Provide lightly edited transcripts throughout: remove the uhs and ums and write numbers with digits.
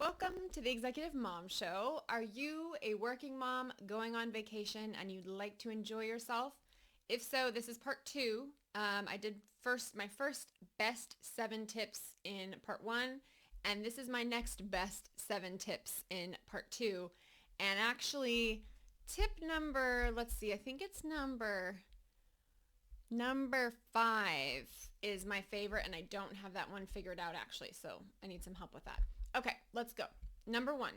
Welcome to the Executive Mom Show. Are you a working mom going on vacation and you'd like to enjoy yourself? If so, this is part two. I did my first best 7 tips in part one, and this is my next best 7 tips in part two. And actually, tip number, let's see, I think it's number 5 is my favorite, and I don't have that one figured out actually, so I need some help with that. Okay, let's go. Number 1,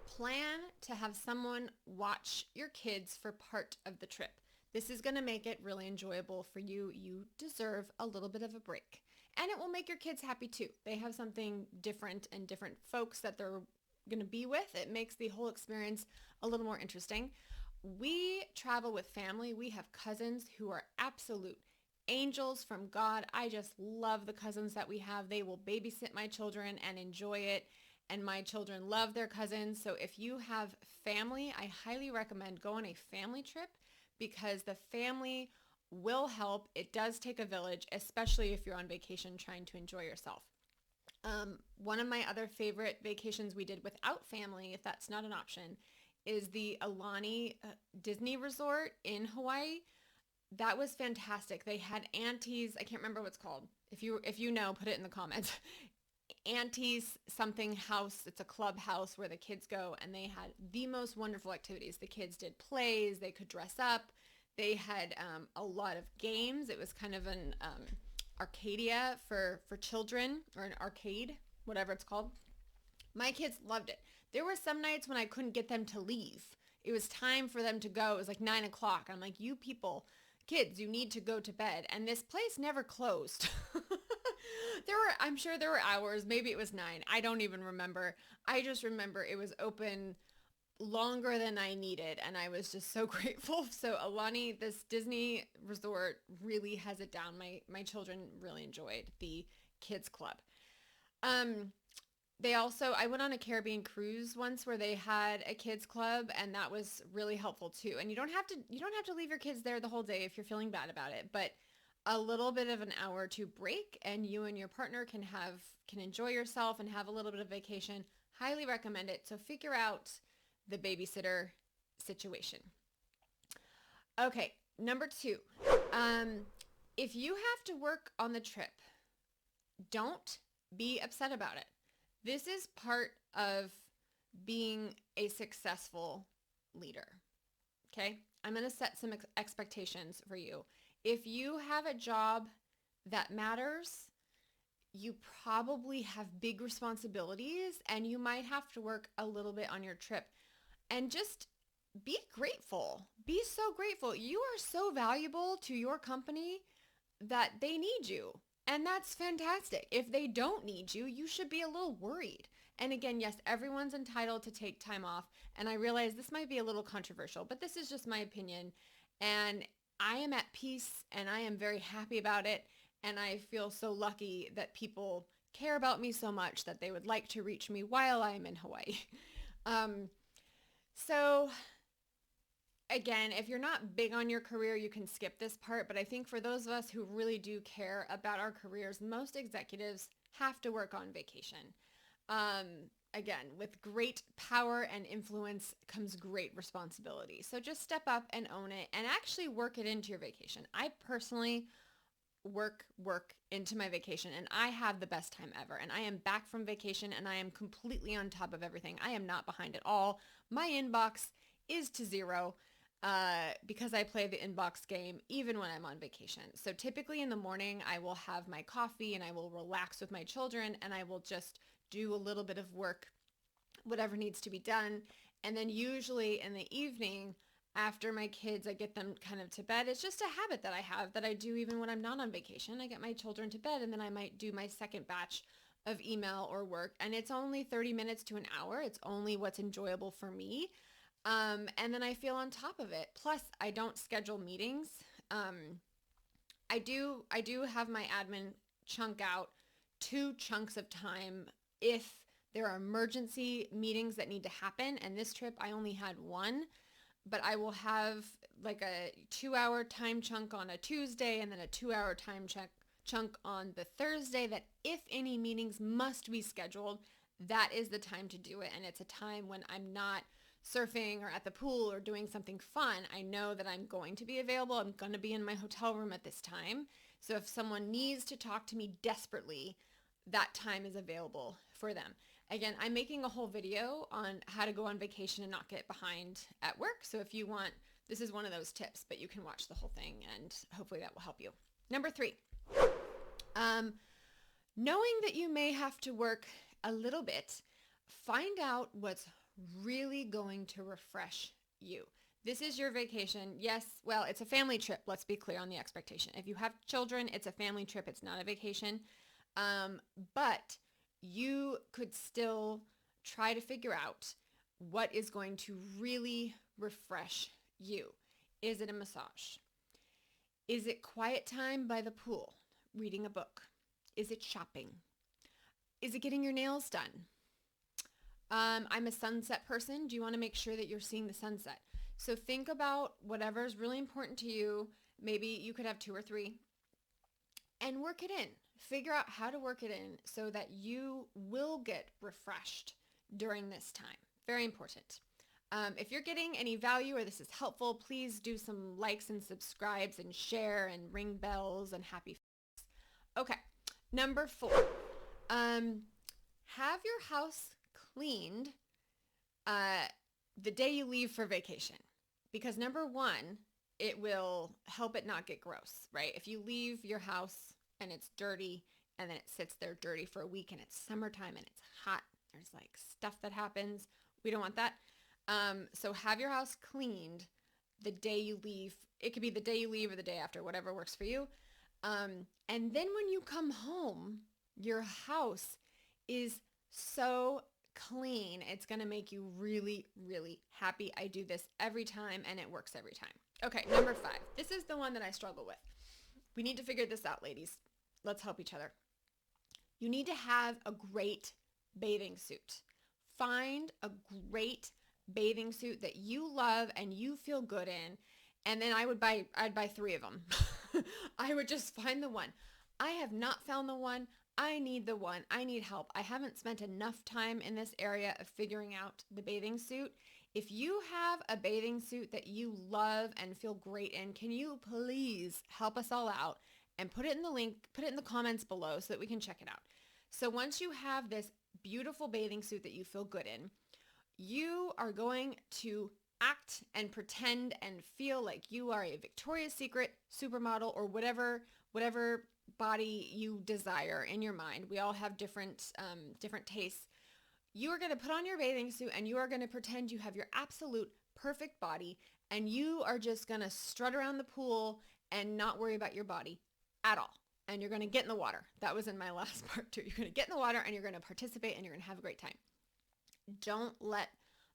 plan to have someone watch your kids for part of the trip. This is going to make it really enjoyable for you. You deserve a little bit of a break. And it will make your kids happy too. They have something different and different folks that they're going to be with. It makes the whole experience a little more interesting. We travel with family. We have cousins who are absolute angels from God. I just love the cousins that we have. They will babysit my children and enjoy it. And my children love their cousins. So if you have family, I highly recommend go on a family trip because the family will help. It does take a village, especially if you're on vacation trying to enjoy yourself. One of my other favorite vacations we did without family, if that's not an option, is the Alani Disney Resort in Hawaii. That was fantastic. They had Auntie's, I can't remember what it's called. If you know, put it in the comments. Auntie's something house. It's a clubhouse where the kids go, and they had the most wonderful activities. The kids did plays. They could dress up. They had a lot of games. It was kind of an Arcadia for children, or an arcade, whatever it's called. My kids loved it. There were some nights when I couldn't get them to leave. It was time for them to go. It was like 9 o'clock. I'm like, you people, kids, you need to go to bed. And this place never closed. I'm sure there were hours. Maybe it was 9. I don't even remember. I just remember it was open longer than I needed. And I was just so grateful. So Alani, this Disney resort really has it down. My children really enjoyed the kids club. I went on a Caribbean cruise once where they had a kids club, and that was really helpful too. And you don't have to leave your kids there the whole day if you're feeling bad about it, but a little bit of an hour to break and you and your partner can enjoy yourself and have a little bit of vacation. Highly recommend it. So figure out the babysitter situation. Okay, number 2. If you have to work on the trip, don't be upset about it. This is part of being a successful leader. Okay? I'm going to set some expectations for you. If you have a job that matters, you probably have big responsibilities and you might have to work a little bit on your trip. And just be grateful. Be so grateful. You are so valuable to your company that they need you. And that's fantastic. If they don't need you, you should be a little worried. And again, yes, everyone's entitled to take time off. And I realize this might be a little controversial, but this is just my opinion. And I am at peace and I am very happy about it. And I feel so lucky that people care about me so much that they would like to reach me while I am in Hawaii. So again, if you're not big on your career, you can skip this part. But I think for those of us who really do care about our careers, most executives have to work on vacation. Again, with great power and influence comes great responsibility. So just step up and own it and actually work it into your vacation. I personally work into my vacation and I have the best time ever. And I am back from vacation and I am completely on top of everything. I am not behind at all. My inbox is to zero because I play the inbox game even when I'm on vacation. So typically in the morning, I will have my coffee and I will relax with my children and I will just do a little bit of work, whatever needs to be done. And then usually in the evening, after my kids, I get them kind of to bed. It's just a habit that I have that I do even when I'm not on vacation. I get my children to bed and then I might do my second batch of email or work. And it's only 30 minutes to an hour. It's only what's enjoyable for me. And then I feel on top of it. Plus, I don't schedule meetings. I do have my admin chunk out 2 chunks of time if there are emergency meetings that need to happen. And this trip, I only had 1, but I will have like a 2-hour time chunk on a Tuesday and then a 2-hour time chunk on the Thursday that if any meetings must be scheduled, that is the time to do it. And it's a time when I'm not surfing or at the pool or doing something fun. I know that I'm going to be available. I'm going to be in my hotel room at this time. So if someone needs to talk to me desperately, that time is available for them. Again, I'm making a whole video on how to go on vacation and not get behind at work. So if you want, this is one of those tips, but you can watch the whole thing and hopefully that will help you. Number 3, knowing that you may have to work a little bit, find out what's really going to refresh you. This is your vacation. Yes, well, it's a family trip. Let's be clear on the expectation. If you have children, it's a family trip. It's not a vacation. But you could still try to figure out what is going to really refresh you. Is it a massage? Is it quiet time by the pool, reading a book? Is it shopping? Is it getting your nails done? I'm a sunset person. Do you want to make sure that you're seeing the sunset? So think about whatever is really important to you. Maybe you could have 2 or 3 and work it in. Figure out how to work it in so that you will get refreshed during this time. Very important. If you're getting any value or this is helpful, please do some likes and subscribes and share and ring bells and happy face. Okay, number 4. Have your house cleaned the day you leave for vacation. Because number 1, it will help it not get gross, right? If you leave your house and it's dirty and then it sits there dirty for a week and it's summertime and it's hot, there's like stuff that happens. We don't want that. So have your house cleaned the day you leave. It could be the day you leave or the day after, whatever works for you. And then when you come home, your house is so clean. It's going to make you really, really happy. I do this every time and it works every time. Okay, number 5. This is the one that I struggle with. We need to figure this out, ladies. Let's help each other. You need to have a great bathing suit. Find a great bathing suit that you love and you feel good in. And then I'd buy 3 of them. I would just find the one. I have not found the one. I need the one. I need help. I haven't spent enough time in this area of figuring out the bathing suit. If you have a bathing suit that you love and feel great in, can you please help us all out and put it in the link, put it in the comments below so that we can check it out. So once you have this beautiful bathing suit that you feel good in, you are going to act and pretend and feel like you are a Victoria's Secret supermodel or whatever body you desire in your mind. We all have different tastes. You are going to put on your bathing suit and you are going to pretend you have your absolute perfect body and you are just going to strut around the pool and not worry about your body at all. And you're going to get in the water. That was in my last part too. You're going to get in the water and you're going to participate and you're going to have a great time. Don't let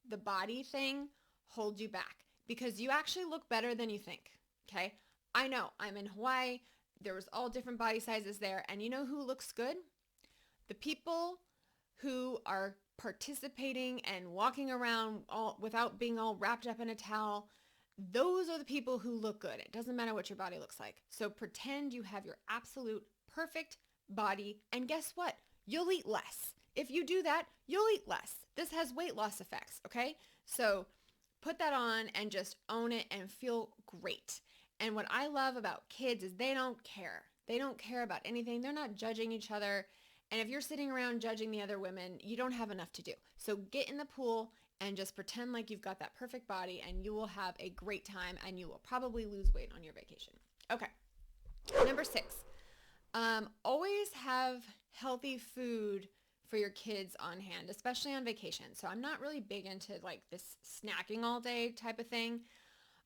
the body thing hold you back because you actually look better than you think. Okay. I know I'm in Hawaii. There was all different body sizes there. And you know who looks good? The people who are participating and walking around without being all wrapped up in a towel. Those are the people who look good. It doesn't matter what your body looks like. So pretend you have your absolute perfect body. And guess what? You'll eat less. If you do that, you'll eat less. This has weight loss effects, okay? So put that on and just own it and feel great. And what I love about kids is they don't care. They don't care about anything. They're not judging each other. And if you're sitting around judging the other women, you don't have enough to do. So get in the pool and just pretend like you've got that perfect body and you will have a great time and you will probably lose weight on your vacation. Okay. Number 6, always have healthy food for your kids on hand, especially on vacation. So I'm not really big into like this snacking all day type of thing.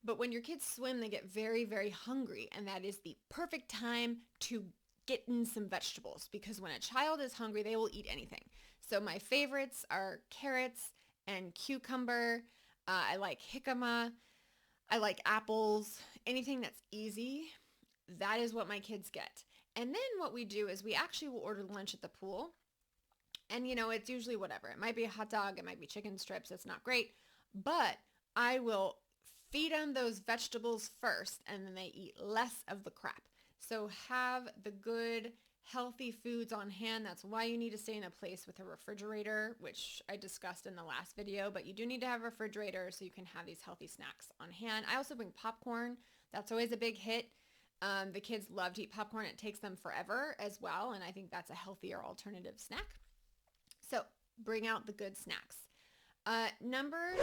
But when your kids swim, they get very, very hungry. And that is the perfect time to get in some vegetables because when a child is hungry, they will eat anything. So my favorites are carrots and cucumber. I like jicama. I like apples. Anything that's easy, that is what my kids get. And then what we do is we actually will order lunch at the pool. And you know, it's usually whatever. It might be a hot dog. It might be chicken strips. It's not great. But I will feed them those vegetables first and then they eat less of the crap. So have the good, healthy foods on hand. That's why you need to stay in a place with a refrigerator, which I discussed in the last video, but you do need to have a refrigerator so you can have these healthy snacks on hand. I also bring popcorn. That's always a big hit. The kids love to eat popcorn. It takes them forever as well, and I think that's a healthier alternative snack. So bring out the good snacks. Number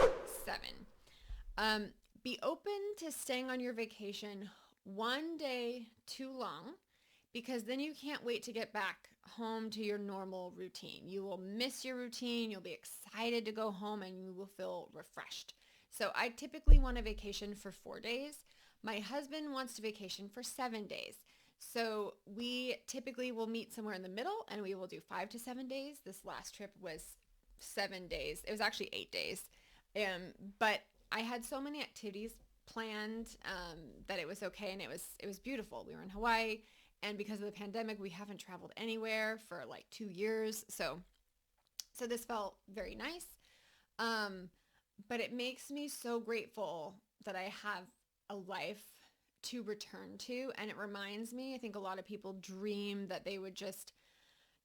7, be open to staying on your vacation one day too long, because then you can't wait to get back home to your normal routine. You will miss your routine. You'll be excited to go home and you will feel refreshed. So I typically want a vacation for 4 days. My husband wants to vacation for 7 days. So we typically will meet somewhere in the middle and we will do 5 to 7 days. This last trip was 7 days. It was actually 8 days. But I had so many activities planned that it was okay, and it was beautiful. We were in Hawaii, and because of the pandemic, we haven't traveled anywhere for like 2 years. So this felt very nice. But it makes me so grateful that I have a life to return to. And it reminds me, I think a lot of people dream that they would just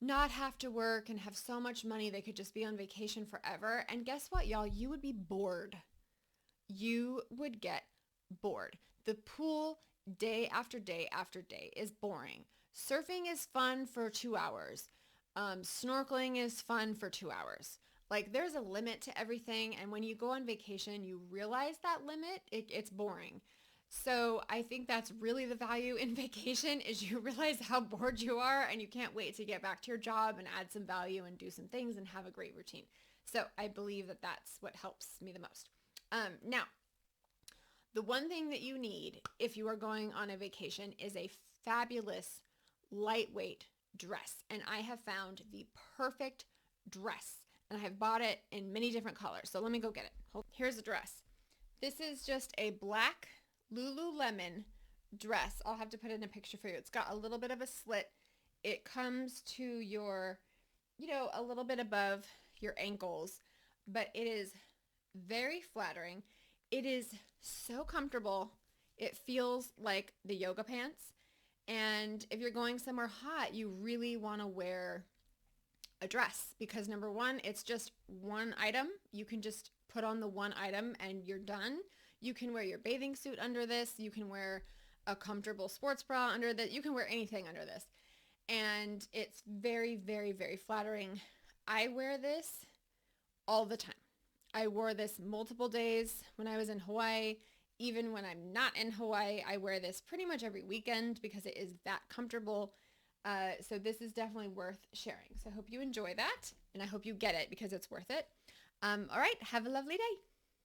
not have to work and have so much money they could just be on vacation forever. And guess what, y'all? You would be bored. You would get bored. The pool day after day after day is boring. Surfing is fun for 2 hours. Snorkeling is fun for 2 hours. Like, there's a limit to everything, and when you go on vacation, you realize that limit. It's boring. So I think that's really the value in vacation, is you realize how bored you are and you can't wait to get back to your job and add some value and do some things and have a great routine. So I believe that that's what helps me the most. Now, the one thing that you need if you are going on a vacation is a fabulous lightweight dress. And I have found the perfect dress, and I have bought it in many different colors. So let me go get it. Here's the dress. This is just a black Lululemon dress. I'll have to put in a picture for you. It's got a little bit of a slit. It comes to your, a little bit above your ankles, but it is very flattering. It is so comfortable. It feels like the yoga pants. And if you're going somewhere hot, you really want to wear a dress, because number one, it's just one item. You can just put on the one item and you're done. You can wear your bathing suit under this. You can wear a comfortable sports bra under that. You can wear anything under this. And it's very, very, very flattering. I wear this all the time. I wore this multiple days when I was in Hawaii. Even when I'm not in Hawaii, I wear this pretty much every weekend because it is that comfortable. So this is definitely worth sharing. So I hope you enjoy that, and I hope you get it because it's worth it. All right, have a lovely day.